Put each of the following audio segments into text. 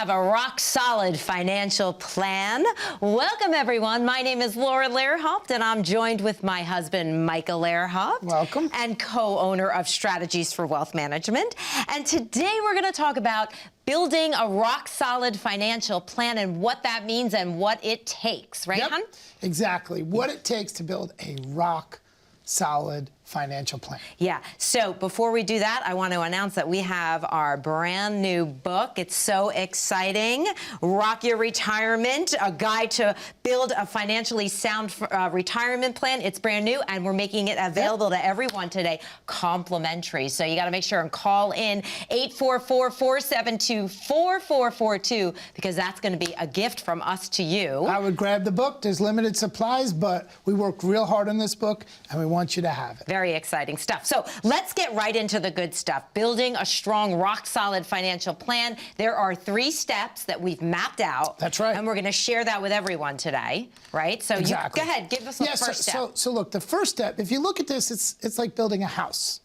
have a rock-solid financial plan. Welcome, everyone. My name is Laura Lehrhaupt, and I'm joined with my husband, Michael Lehrhaupt. Welcome. And co-owner of Strategies for Wealth Management. And today we're going to talk about building a rock-solid financial plan and what that means and what it takes. Right, hon? Exactly. What it takes to build a rock-solid financial plan. Yeah. So before we do that, I want to announce that we have our brand new book. It's so exciting. Rock Your Retirement, a guide to build a financially sound retirement plan. It's brand new, and we're making it available to everyone today, complimentary. So you got to make sure and call in 844-472-4442 because that's going to be a gift from us to you. I would grab the book. There's limited supplies, but we worked real hard on this book, and we want you to have it. Very exciting stuff. So let's get right into the good stuff. Building a strong, rock-solid financial plan. There are 3 steps that we've mapped out. That's right. And we're going to share that with everyone today, right? So exactly. Go ahead, give us the first step. So look, the first step, if you look at this, it's like building a house.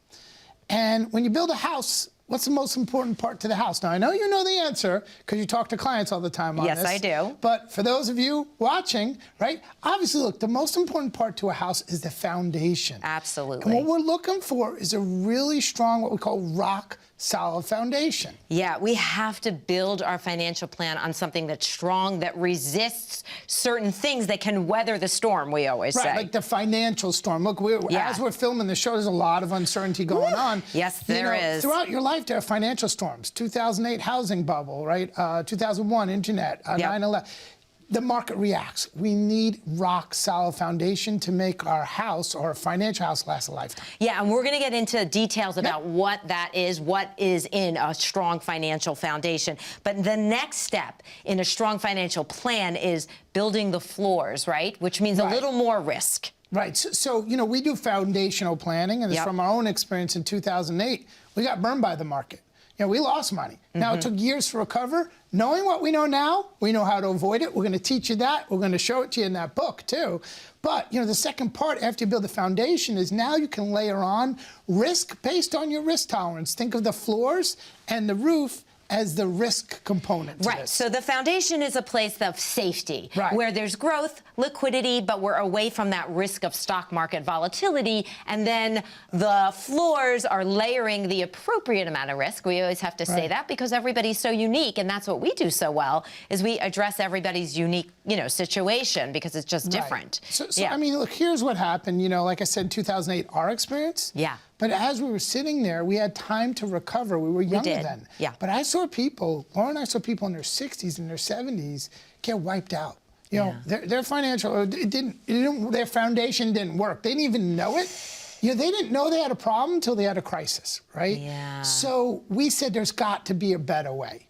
And when you build a house, what's the most important part to the house? Now, I know you know the answer because you talk to clients all the time on this. Yes, I do. But for those of you watching, right, obviously, look, the most important part to a house is the foundation. Absolutely. And what we're looking for is a really strong, what we call rock-solid foundation. Yeah, we have to build our financial plan on something that's strong, that resists certain things, that can weather the storm, we always say. Right, like the financial storm. Look, as we're filming the show, there's a lot of uncertainty going on. Yes, there is. Throughout your life, there are financial storms. 2008 housing bubble, right? 2001 internet, 9/11. The market reacts. We need rock-solid foundation to make our house or our financial house last a lifetime. Yeah, and we're going to get into details about what that is, what is in a strong financial foundation. But the next step in a strong financial plan is building the floors, right? Which means a little more risk. Right. So, you know, we do foundational planning, and it's from our own experience in 2008. We got burned by the market. You know, we lost money. Now, it took years to recover. Knowing what we know now, we know how to avoid it. We're going to teach you that. We're going to show it to you in that book, too. But, you know, the second part, after you build the foundation, is now you can layer on risk based on your risk tolerance. Think of the floors and the roof as the risk component to this. So the foundation is a place of safety, where there's growth, liquidity, but we're away from that risk of stock market volatility. And then the floors are layering the appropriate amount of risk. We always have to say that because everybody's so unique, and that's what we do so well, is we address everybody's unique, you know, situation because it's just different. So I mean, look, here's what happened. You know, like I said, in 2008, our experience. But as we were sitting there, we had time to recover. We were younger then. But I saw people, Laura and I saw people in their 60s and their 70s get wiped out. You know, their financial, their foundation didn't work. They didn't even know it. You know, they didn't know they had a problem until they had a crisis, right? So we said there's got to be a better way.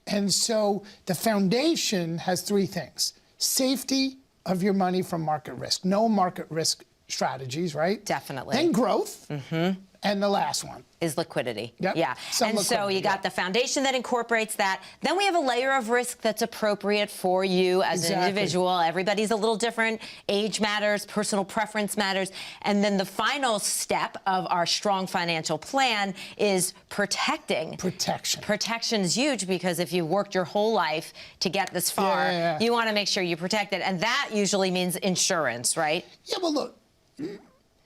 And so the foundation has 3 things. Safety of your money from market risk. No market risk strategies, right? Definitely. Then growth, and the last one is liquidity. And so you got the foundation that incorporates that. Then we have a layer of risk that's appropriate for you as an individual. Everybody's a little different. Age matters, personal preference matters. And then the final step of our strong financial plan is protecting. Protection is huge because if you worked your whole life to get this far, you want to make sure you protect it. And that usually means insurance, right? Yeah, but look,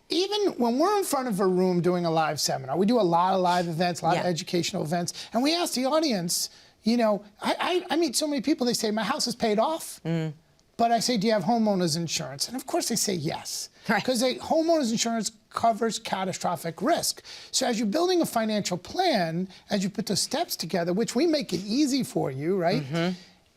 even when we're in front of a room doing a live seminar, we do a lot of live events, a lot of educational events, and we ask the audience, you know, I meet so many people, they say, my house is paid off, but I say, do you have homeowners insurance? And of course they say yes, because homeowners insurance covers catastrophic risk. So as you're building a financial plan, as you put the steps together, which we make it easy for you, right?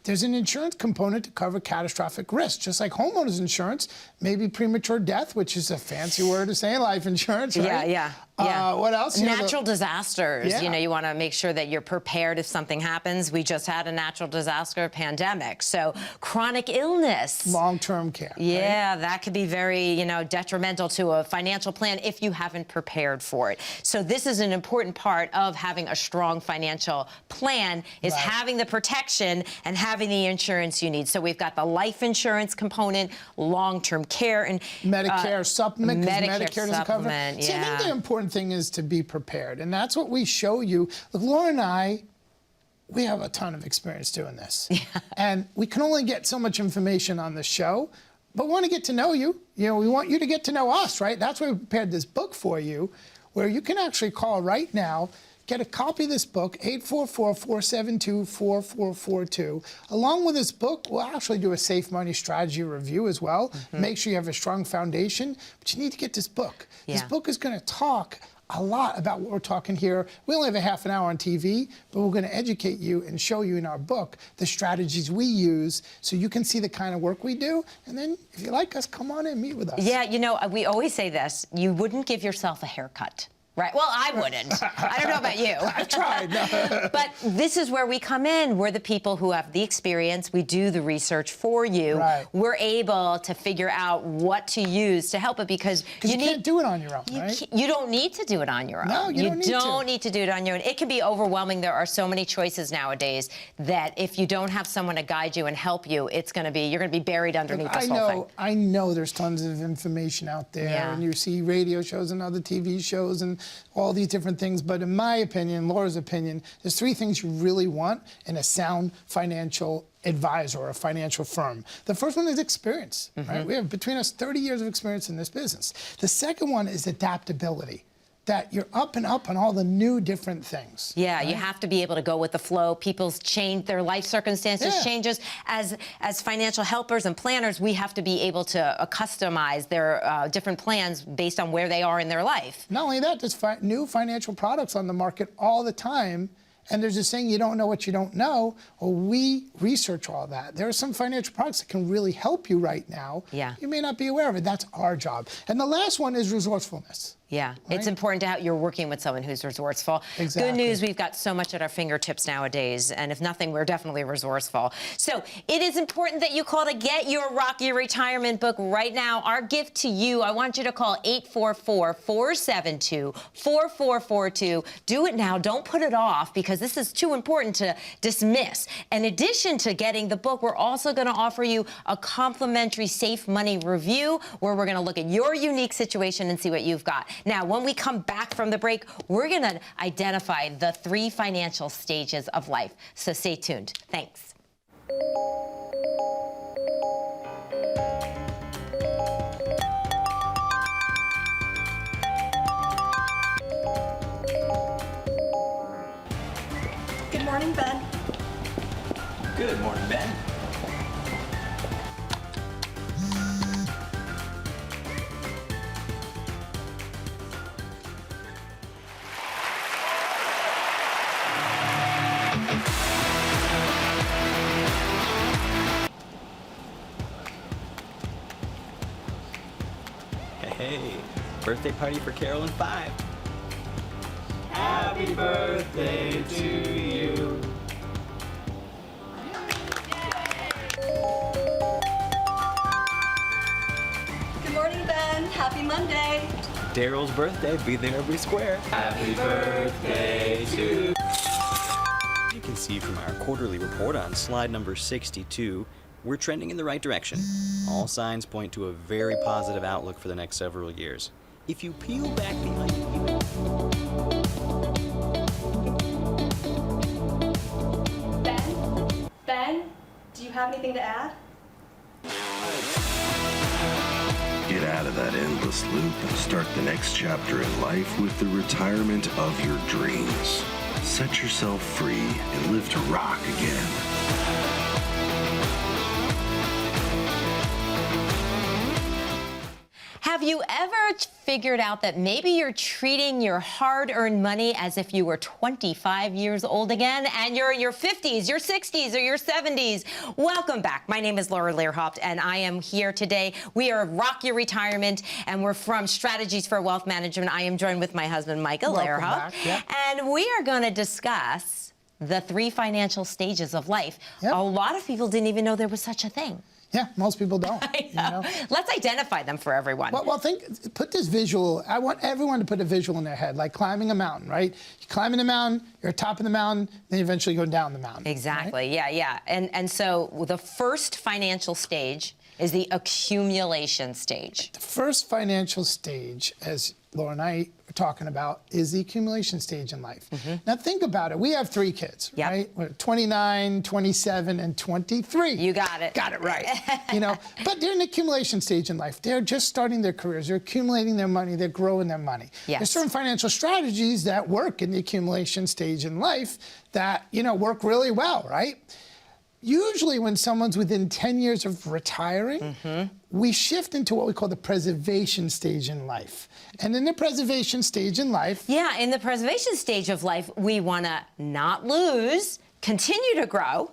There's an insurance component to cover catastrophic risk, just like homeowners insurance, maybe premature death, which is a fancy word of saying life insurance, right? What else? Natural disasters. You know, you want to make sure that you're prepared if something happens. We just had a natural disaster pandemic. So chronic illness. Long-term care. That could be very, you know, detrimental to a financial plan if you haven't prepared for it. So this is an important part of having a strong financial plan is having the protection and having the insurance you need. So we've got the life insurance component, long-term care, and Medicare supplement, because Medicare doesn't cover. See, I think the important thing is to be prepared, and that's what we show you. Look, Laura and I, we have a ton of experience doing this. And we can only get so much information on the show, but we want to get to know you. You know, we want you to get to know us, right? That's why we prepared this book for you, where you can actually call right now, get a copy of this book, 844-472-4442. Along with this book, we'll actually do a safe money strategy review as well. Make sure you have a strong foundation, but you need to get this book. This book is going to talk a lot about what we're talking here. We only have a half an hour on TV, but we're going to educate you and show you in our book the strategies we use so you can see the kind of work we do. And then if you like us, come on in, meet with us. Yeah, you know, we always say this, you wouldn't give yourself a haircut. Right. Well, I wouldn't. I don't know about you. I've tried. But this is where we come in. We're the people who have the experience. We do the research for you. Right. We're able to figure out what to use to help it because you can't do it on your own, right? You don't need to do it on your own. No, you don't need to do it on your own. It can be overwhelming. There are so many choices nowadays that if you don't have someone to guide you and help you, you're going to be buried underneath this whole thing. I know there's tons of information out there, and you see radio shows and other TV shows and all these different things, but in my opinion, Laura's opinion, there's three things you really want in a sound financial advisor or a financial firm. The first one is experience, right? We have between us 30 years of experience in this business. The second one is adaptability, that you're up and up on all the new different things. Yeah, right? you have to be able to go with the flow. People's change, their life circumstances changes. As financial helpers and planners, we have to be able to customize their different plans based on where they are in their life. Not only that, there's new financial products on the market all the time. And there's this saying, you don't know what you don't know. Well, we research all that. There are some financial products that can really help you right now. Yeah. You may not be aware of it. That's our job. And the last one is resourcefulness. Yeah, right? It's important to you're working with someone who's resourceful. Exactly. Good news, we've got so much at our fingertips nowadays, and if nothing, we're definitely resourceful. So it is important that you call to get your Rock Your Retirement book right now. Our gift to you, I want you to call 844-472-4442. Do it now. Don't put it off because this is too important to dismiss. In addition to getting the book, we're also going to offer you a complimentary Safe Money review where we're going to look at your unique situation and see what you've got. Now, when we come back from the break, we're going to identify the 3 financial stages of life. So stay tuned. Thanks. Good morning, Ben. Good morning, Ben. Hey, birthday party for Carol and 5. Happy birthday to you. Good morning, Ben. Happy Monday. Daryl's birthday, be there every square. Happy birthday to you. You can see from our quarterly report on slide number 62, we're trending in the right direction. All signs point to a very positive outlook for the next several years. If you peel back the onion... Ben, do you have anything to add? Get out of that endless loop and start the next chapter in life with the retirement of your dreams. Set yourself free and live to rock again. Have you ever figured out that maybe you're treating your hard-earned money as if you were 25 years old again and you're in your 50s, your 60s, or your 70s? Welcome back. My name is Laura Lehrhaupt, and I am here today. We are Rock Your Retirement, and we're from Strategies for Wealth Management. I am joined with my husband, Michael Lehrhaupt, and we are going to discuss the 3 financial stages of life. Yep. A lot of people didn't even know there was such a thing. Yeah, most people don't. I know. Let's identify them for everyone. Well, put this visual. I want everyone to put a visual in their head, like climbing a mountain, right? You're climbing the mountain, you're at the top of the mountain, then you eventually go down the mountain. Exactly, right? yeah. And so the first financial stage is the accumulation stage. The first financial stage, as Laura and I were talking about is the accumulation stage in life. Now think about it. We have 3 kids, Yep. right? We're 29, 27, and 23. You got it. Got it right. But they're in the accumulation stage in life. They're just starting their careers. They're accumulating their money. They're growing their money. Yes. There's certain financial strategies that work in the accumulation stage in life that, work really well, right? Usually when someone's within 10 years of retiring, we shift into what we call the preservation stage in life. And in the preservation stage in life... Yeah, in the preservation stage of life, we want to not lose, continue to grow,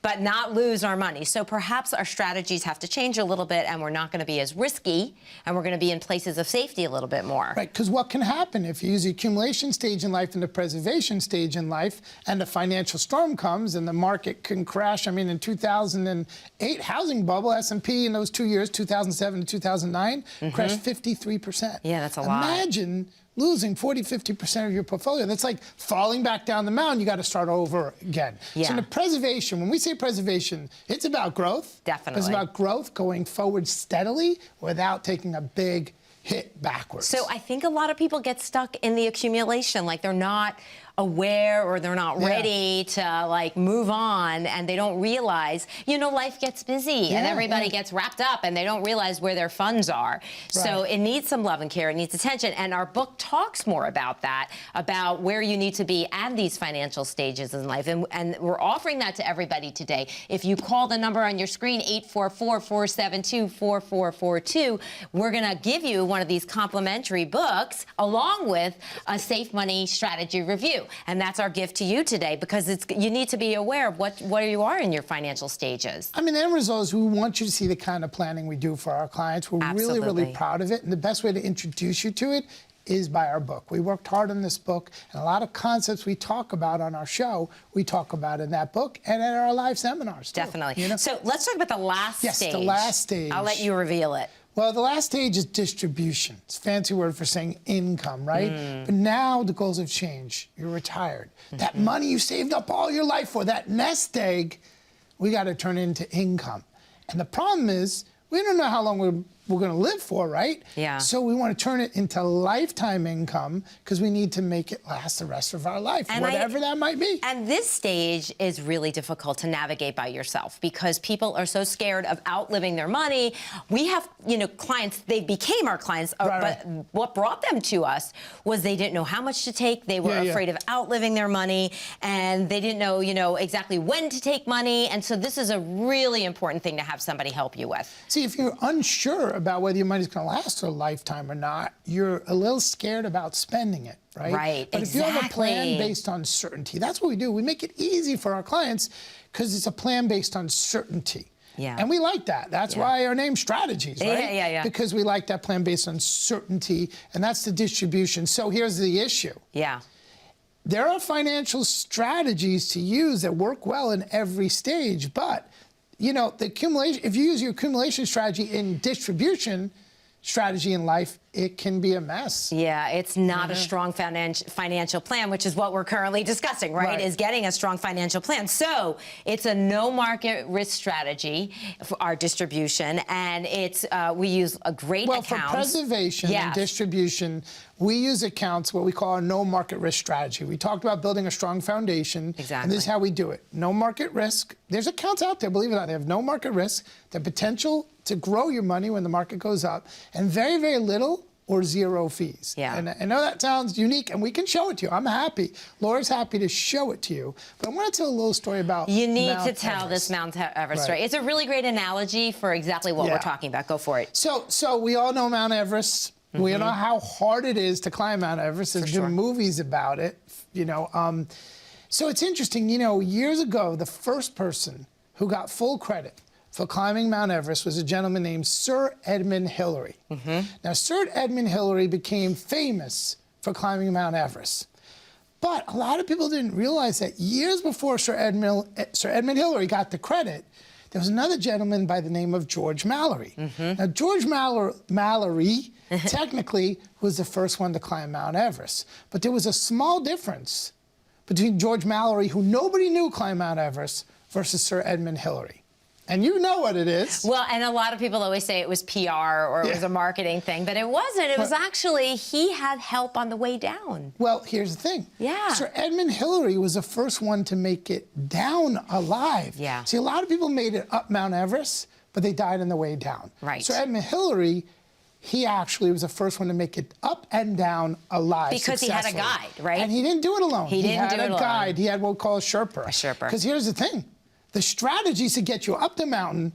but not lose our money. So perhaps our strategies have to change a little bit, and we're not going to be as risky, and we're going to be in places of safety a little bit more. Right, because what can happen if you use the accumulation stage in life and the preservation stage in life, and a financial storm comes and the market can crash? I mean, in 2008 housing bubble, S&P in those 2 years, 2007 to 2009, crashed 53%. Yeah, that's a lot. Imagine losing 40, 50% of your portfolio. That's like falling back down the mountain. You got to start over again. Yeah. So in the preservation, when we say preservation, it's about growth. Definitely. It's about growth going forward steadily without taking a big hit backwards. So I think a lot of people get stuck in the accumulation, like they're not aware or they're not ready to move on, and they don't realize, life gets busy and everybody gets wrapped up and they don't realize where their funds are. So it needs some love and care, it needs attention, and our book talks more about that, about where you need to be at these financial stages in life, and we're offering that to everybody today. If you call the number on your screen, 844-472-4442, we're gonna give you one of these complimentary books along with a safe money strategy review. And that's our gift to you today, because you need to be aware of what you are in your financial stages. I mean, the end result is we want you to see the kind of planning we do for our clients. We're really, really proud of it. And the best way to introduce you to it is by our book. We worked hard on this book, and a lot of concepts we talk about on our show, we talk about in that book and at our live seminars, too. Definitely. So let's talk about the last stage. Yes, the last stage. I'll let you reveal it. Well, the last stage is distribution. It's a fancy word for saying income, right? But now the goals have changed. You're retired. That money you saved up all your life for, that nest egg, we got to turn into income. And the problem is, we don't know how long we're going to live for, right? Yeah. So we want to turn it into lifetime income, because we need to make it last the rest of our life, and whatever that might be. And this stage is really difficult to navigate by yourself, because people are so scared of outliving their money. We have, clients, they became our clients, but what brought them to us was they didn't know how much to take. They were afraid of outliving their money, and they didn't know, exactly when to take money. And so this is a really important thing to have somebody help you with. See, if you're unsure about whether your money's going to last a lifetime or not, you're a little scared about spending it, right? Right, But if you have a plan based on certainty, that's what we do. We make it easy for our clients because it's a plan based on certainty. Yeah. And we like that. That's why our name's Strategies, right? Yeah. Because we like that plan based on certainty, and that's the distribution. So here's the issue. Yeah. There are financial strategies to use that work well in every stage, but the accumulation, if you use your accumulation strategy in distribution strategy in life, it can be a mess. Yeah, it's not a strong financial plan, which is what we're currently discussing, right? Is getting a strong financial plan. So it's a no market risk strategy for our distribution, and it's we use a great accounts. For preservation and distribution, we use accounts, what we call a no market risk strategy. We talked about building a strong foundation. Exactly. And this is how we do it. No market risk. There's accounts out there, believe it or not, they have no market risk, the potential to grow your money when the market goes up, and very, very little or zero fees. Yeah. And I know that sounds unique, and we can show it to you. I'm happy. Laura's happy to show it to you. But I want to tell a little story about You need Mount to tell Everest. this Mount Everest story. It's a really great analogy for exactly what we're talking about. Go for it. So we all know Mount Everest. We know how hard it is to climb Mount Everest. There's been movies about it, So it's interesting, years ago, the first person who got full credit for climbing Mount Everest was a gentleman named Sir Edmund Hillary. Now, Sir Edmund Hillary became famous for climbing Mount Everest. But a lot of people didn't realize that years before Sir Edmund Hillary got the credit, there was another gentleman by the name of George Mallory. Now, George Mallory technically was the first one to climb Mount Everest. But there was a small difference between George Mallory, who nobody knew climbed Mount Everest, versus Sir Edmund Hillary. And you know what it is. Well, and a lot of people always say it was PR or it was a marketing thing, but it wasn't. It was actually, he had help on the way down. Well, here's the thing. Yeah. Sir Edmund Hillary was the first one to make it down alive. Yeah. See, a lot of people made it up Mount Everest, but they died on the way down. Right. Sir Edmund Hillary, he actually was the first one to make it up and down alive Because he had a successfully. guide, right? And he didn't do it alone. He didn't do it alone. He had a guide. He had what we call a Sherpa. A Sherpa. Because here's the thing. The strategies to get you up the mountain,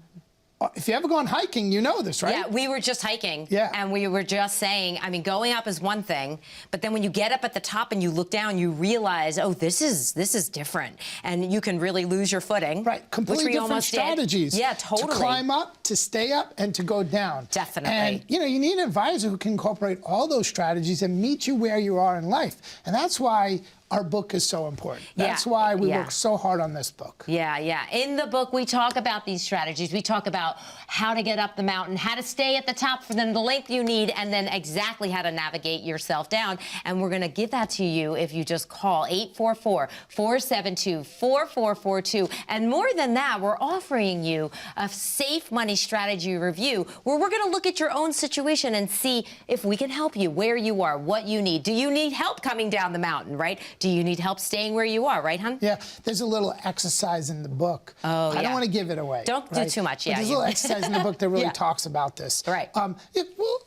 if you ever gone hiking, you know this, right? Yeah, we were just hiking, Yeah. and we were just saying, I mean, going up is one thing, but then when you get up at the top and you look down, you realize, oh, this is different, and you can really lose your footing. Right, completely which we different almost strategies. did. Yeah, totally. To climb up, to stay up, and to go down. Definitely. And, you know, you need an advisor who can incorporate all those strategies and meet you where you are in life. And that's why our book is so important. That's why we work so hard on this book. Yeah, yeah. In the book, we talk about these strategies. We talk about how to get up the mountain, how to stay at the top for the length you need, and then exactly how to navigate yourself down. And we're going to give that to you if you just call 844-472-4442. And more than that, we're offering you a safe money strategy review where we're going to look at your own situation and see if we can help you where you are, what you need. Do you need help coming down the mountain, right? Do you need help staying where you are, right, hon? Yeah, there's a little exercise in the book. I don't want to give it away. Don't do too much, But there's a little exercise in the book that really talks about this. Right. Well,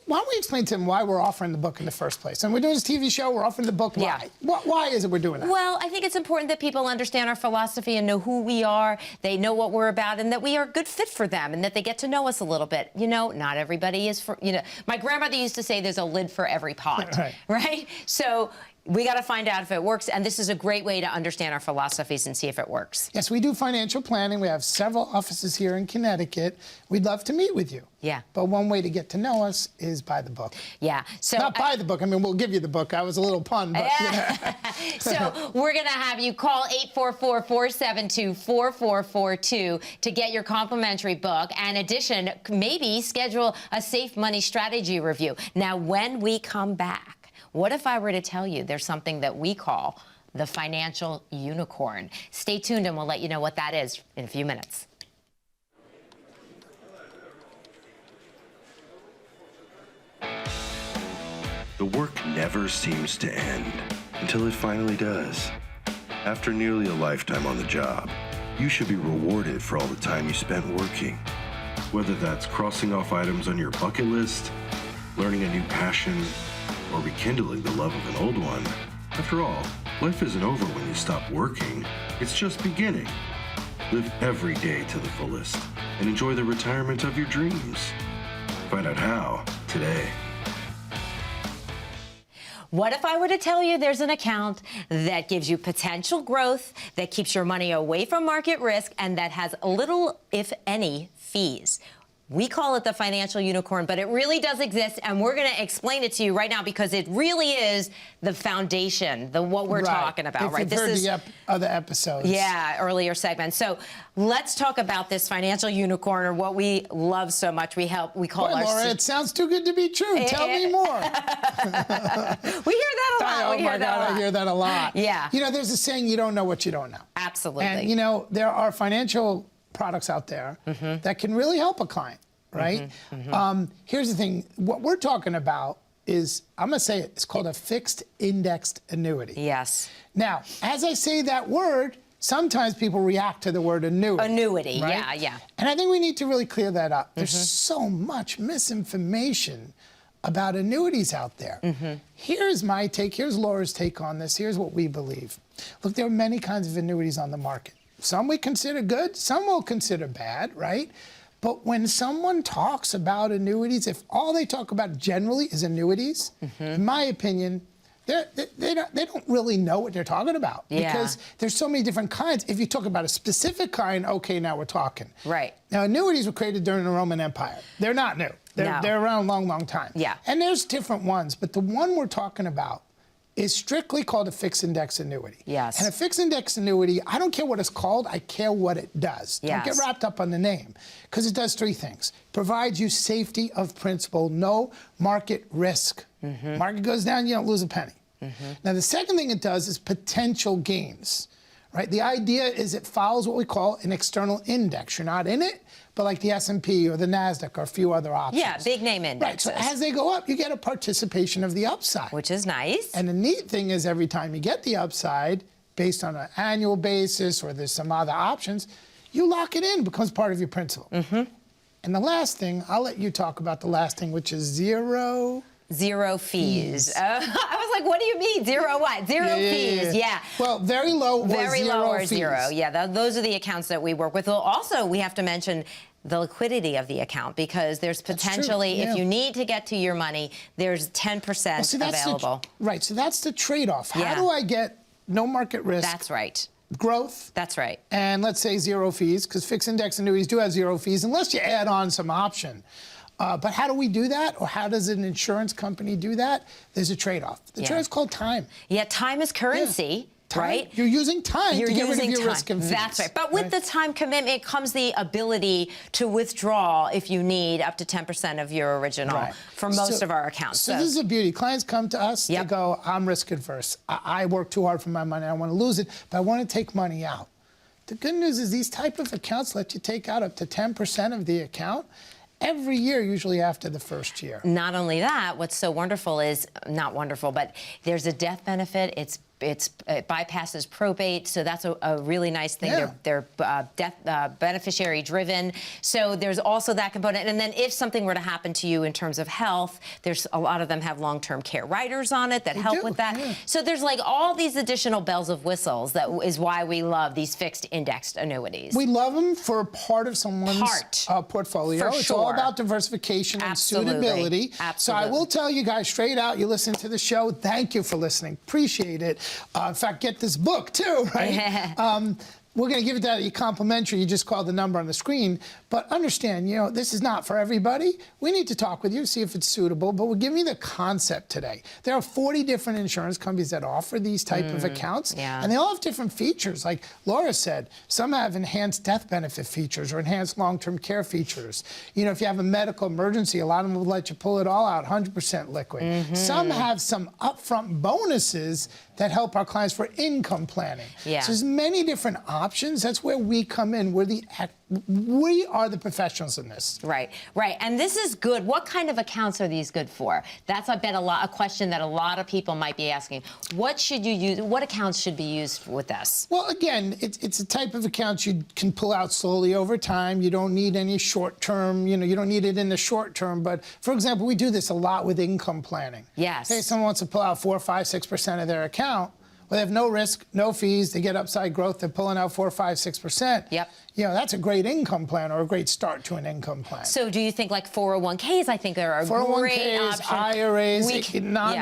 why don't we explain to them why we're offering the book in the first place? And we're doing this TV show, we're offering the book. Why? Why is it we're doing that? Well, I think it's important that people understand our philosophy and know who we are, they know what we're about, and that we are a good fit for them, and that they get to know us a little bit. You know, not everybody is for, you know, my grandmother used to say there's a lid for every pot, right? So we got to find out if it works, and this is a great way to understand our philosophies and see if it works. Yes, we do financial planning. We have several offices here in Connecticut. We'd love to meet with you. Yeah. But one way to get to know us is by the book. Yeah. So not buy the book. I mean, we'll give you the book. I was a little pun, but you know. So we're going to have you call 844-472-4442 to get your complimentary book. And in addition, maybe schedule a safe money strategy review. Now, when we come back, what if I were to tell you there's something that we call the financial unicorn? Stay tuned and we'll let you know what that is in a few minutes. The work never seems to end until it finally does. After nearly a lifetime on the job, you should be rewarded for all the time you spent working. Whether that's crossing off items on your bucket list, learning a new passion, or rekindling the love of an old one. After all, life isn't over when you stop working. It's just beginning. Live every day to the fullest and enjoy the retirement of your dreams. Find out how today. What if I were to tell you there's an account that gives you potential growth, that keeps your money away from market risk, and that has little, if any, fees? We call it the financial unicorn, but it really does exist, and we're going to explain it to you right now because it really is the foundation, what we're talking about, right? If you've heard the other episodes. Yeah, earlier segments. So let's talk about this financial unicorn, or what we love so much. We call Boy, Laura, it sounds too good to be true. Tell me more. We hear that a lot. Oh my God, I hear that a lot. Yeah. You know, there's a saying, you don't know what you don't know. Absolutely. And, you know, there are financial products out there that can really help a client, right? Here's the thing. What we're talking about is, I'm going to say it, it's called a fixed indexed annuity. Yes. Now, as I say that word, sometimes people react to the word annuity. Annuity, right? yeah. And I think we need to really clear that up. There's so much misinformation about annuities out there. Here's my take, here's Laura's take on this, here's what we believe. Look, there are many kinds of annuities on the market. Some we consider good, some we'll consider bad, right? But when someone talks about annuities, if all they talk about generally is annuities, in my opinion, they don't really know what they're talking about. Yeah. Because there's so many different kinds. If you talk about a specific kind, okay, now we're talking. Right. Now, annuities were created during the Roman Empire. They're not new. They're around a long, long time. Yeah. And there's different ones, but the one we're talking about is strictly called a fixed index annuity. Yes. And a fixed index annuity, I don't care what it's called, I care what it does. Yes. Don't get wrapped up on the name, because it does three things. Provides you safety of principal, no market risk. Market goes down, you don't lose a penny. Now, the second thing it does is potential gains, right? The idea is it follows what we call an external index. You're not in it, but like the S&P or the NASDAQ or a few other options. Yeah, big name indexes. Right, so as they go up, you get a participation of the upside. Which is nice. And the neat thing is every time you get the upside, based on an annual basis or there's some other options, you lock it in, becomes part of your principal. And the last thing, I'll let you talk about the last thing, which is zero fees. I was like, what do you mean? Zero what? Zero fees, yeah. Well, very low or Very zero low or fees. zero, yeah. Those are the accounts that we work with. Well, also, we have to mention the liquidity of the account because there's potentially, if you need to get to your money, there's 10% available. Right, so that's the trade-off. How do I get no market risk? That's right. Growth. That's right. And let's say zero fees, because fixed index annuities do have zero fees, unless you add on some option. But how do we do that? Or how does an insurance company do that? There's a trade-off. The trade-off's called time. Yeah, time is currency. Time, right? You're using time to get rid of your risk and fees. That's right. But with the time commitment comes the ability to withdraw if you need up to 10% of your original for most of our accounts. So this is a beauty. Clients come to us, they go, I'm risk adverse. I work too hard for my money. I want to lose it, but I want to take money out. The good news is these type of accounts let you take out up to 10% of the account every year, usually after the first year. Not only that, what's so wonderful is, not wonderful, but there's a death benefit. It bypasses probate, so that's a really nice thing. Yeah. They're death beneficiary driven, so there's also that component. And then if something were to happen to you in terms of health, there's a lot of them have long-term care riders on it that help with that. So there's like all these additional bells of whistles. That is why we love these fixed indexed annuities. We love them for part of someone's portfolio. For it's sure. all about diversification and suitability. So I will tell you guys straight out, you listen to the show, thank you for listening. Appreciate it. In fact, get this book too, right? We're going to give it to you complimentary. You just call the number on the screen. But understand, you know, this is not for everybody. We need to talk with you, see if it's suitable. But we're giving you the concept today. There are 40 different insurance companies that offer these type of accounts. And they all have different features. Like Laura said, some have enhanced death benefit features or enhanced long-term care features. You know, if you have a medical emergency, a lot of them will let you pull it all out, 100% liquid. Some have some upfront bonuses that help our clients for income planning. So there's many different options. That's where we come in. We are the professionals in this. Right. And this is good. What kind of accounts are these good for? That's, I bet, a question that a lot of people might be asking. What should you use? What accounts should be used with this? Well, again, it's a type of account you can pull out slowly over time. You don't need any short term. You know, you don't need it in the short term. But for example, we do this a lot with income planning. Yes. Hey, someone wants to pull out 4, 5, 6% of their account. Well, they have no risk, no fees. They get upside growth. They're pulling out 4, 5, 6%. Yep. You know, that's a great income plan or a great start to an income plan. So do you think like 401ks, I think there are 401ks, great options. IRAs,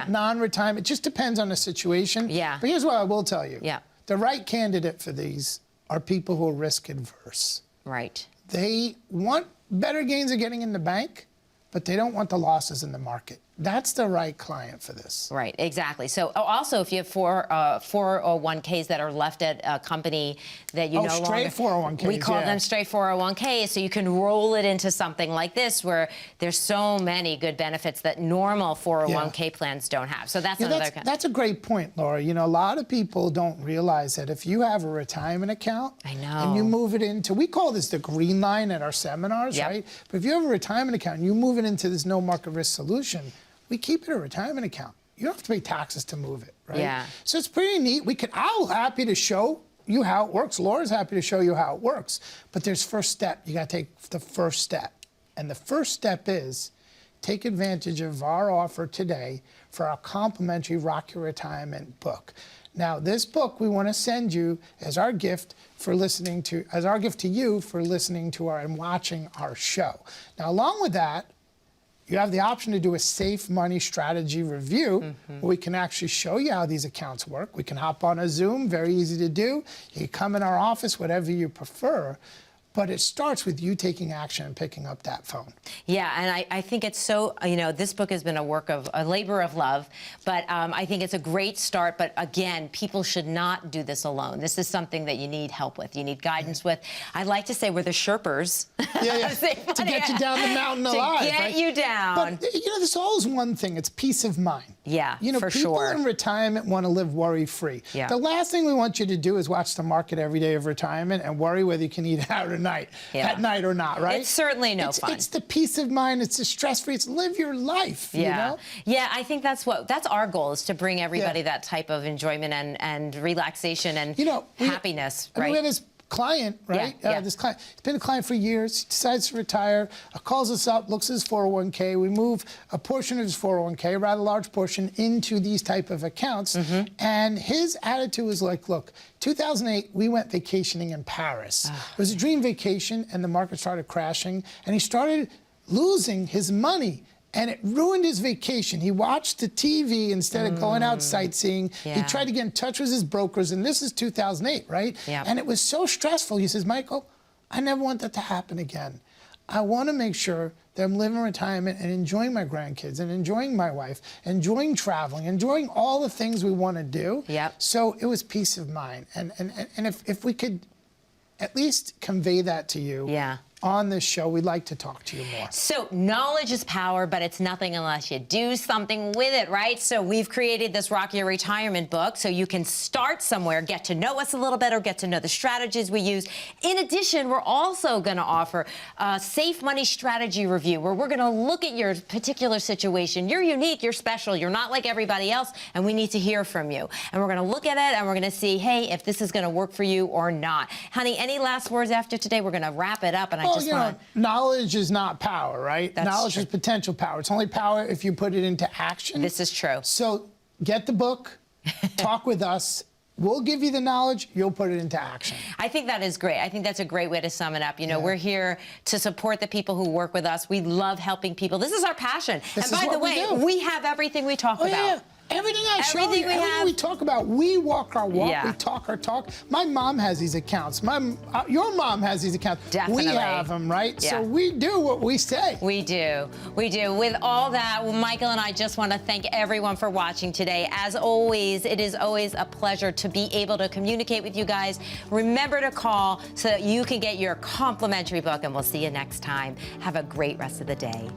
non-retirement. It just depends on the situation. Yeah. But here's what I will tell you. Yeah. The right candidate for these are people who are risk adverse. Right. They want better gains of getting in the bank, but they don't want the losses in the market. That's the right client for this. Right, exactly. So also, if you have 401ks that are left at a company that you no longer... straight 401ks, We call them straight 401ks, so you can roll it into something like this where there's so many good benefits that normal 401k plans don't have. So that's another... That's a great point, Laura. You know, a lot of people don't realize that if you have a retirement account... I know. And you move it into... We call this the green line at our seminars, right? But if you have a retirement account and you move it into this no market risk solution... We keep it a retirement account. You don't have to pay taxes to move it, right? Yeah. So it's pretty neat. I'm happy to show you how it works. Laura's happy to show you how it works. But there's first step. You got to take the first step. And the first step is take advantage of our offer today for our complimentary Rock Your Retirement book. Now, this book we want to send you as our gift for listening to, as our gift to you for listening to our and watching our show. Now, along with that, you have the option to do a safe money strategy review where we can actually show you how these accounts work. We can hop on a Zoom, very easy to do. You can come in our office, whatever you prefer. But it starts with you taking action and picking up that phone. Yeah, and I think it's so, you know, this book has been a labor of love, but I think it's a great start. But again, people should not do this alone. This is something that you need help with. You need guidance with. I like to say we're the Sherpers. To get you down the mountain alive. To get you down. But, you know, there's always one thing. It's peace of mind. Yeah, You know, for people sure. in retirement want to live worry-free. Yeah. The last thing we want you to do is watch the market every day of retirement and worry whether you can eat out at night or not, right? It's certainly no fun. It's the peace of mind. It's the stress-free. It's live your life, you know? Yeah, I think that's our goal, is to bring everybody that type of enjoyment and relaxation and happiness, right? We had this client, right? This client, he's been a client for years. He decides to retire, calls us up, looks at his 401k. We move a portion of his 401k, a rather large portion, into these type of accounts. And his attitude was like, look, 2008, we went vacationing in Paris. It was a dream vacation, and the market started crashing, and he started losing his money. And it ruined his vacation. He watched the TV instead of going out sightseeing. He tried to get in touch with his brokers, and this is 2008, right? And it was so stressful. He says, Michael, I never want that to happen again. I want to make sure that I'm living retirement and enjoying my grandkids and enjoying my wife, enjoying traveling, enjoying all the things we want to do. So it was peace of mind. And if we could at least convey that to you. On this show, we'd like to talk to you more. So knowledge is power, but it's nothing unless you do something with it, right? So we've created this Rock Your Retirement book so you can start somewhere, get to know us a little better, get to know the strategies we use. In addition, we're also going to offer a Safe Money Strategy Review, where we're going to look at your particular situation. You're unique, you're special, you're not like everybody else, and we need to hear from you. And we're going to look at it, and we're going to see, hey, if this is going to work for you or not. Honey, any last words after today? We're going to wrap it up, and I just want to... knowledge is not power, right? Knowledge is potential power. It's only power if you put it into action. This is true. So get the book, talk with us. We'll give you the knowledge, you'll put it into action. I think that is great. I think that's a great way to sum it up. You know, we're here to support the people who work with us. We love helping people. This is our passion. And by the way, we have everything we talk about. Everything I show you, everything we talk about, we walk our walk, we talk our talk. My mom has these accounts. Your mom has these accounts. Definitely. We have them, right? So we do what we say. We do. We do. With all that, Michael and I just want to thank everyone for watching today. As always, it is always a pleasure to be able to communicate with you guys. Remember to call so that you can get your complimentary book, and we'll see you next time. Have a great rest of the day.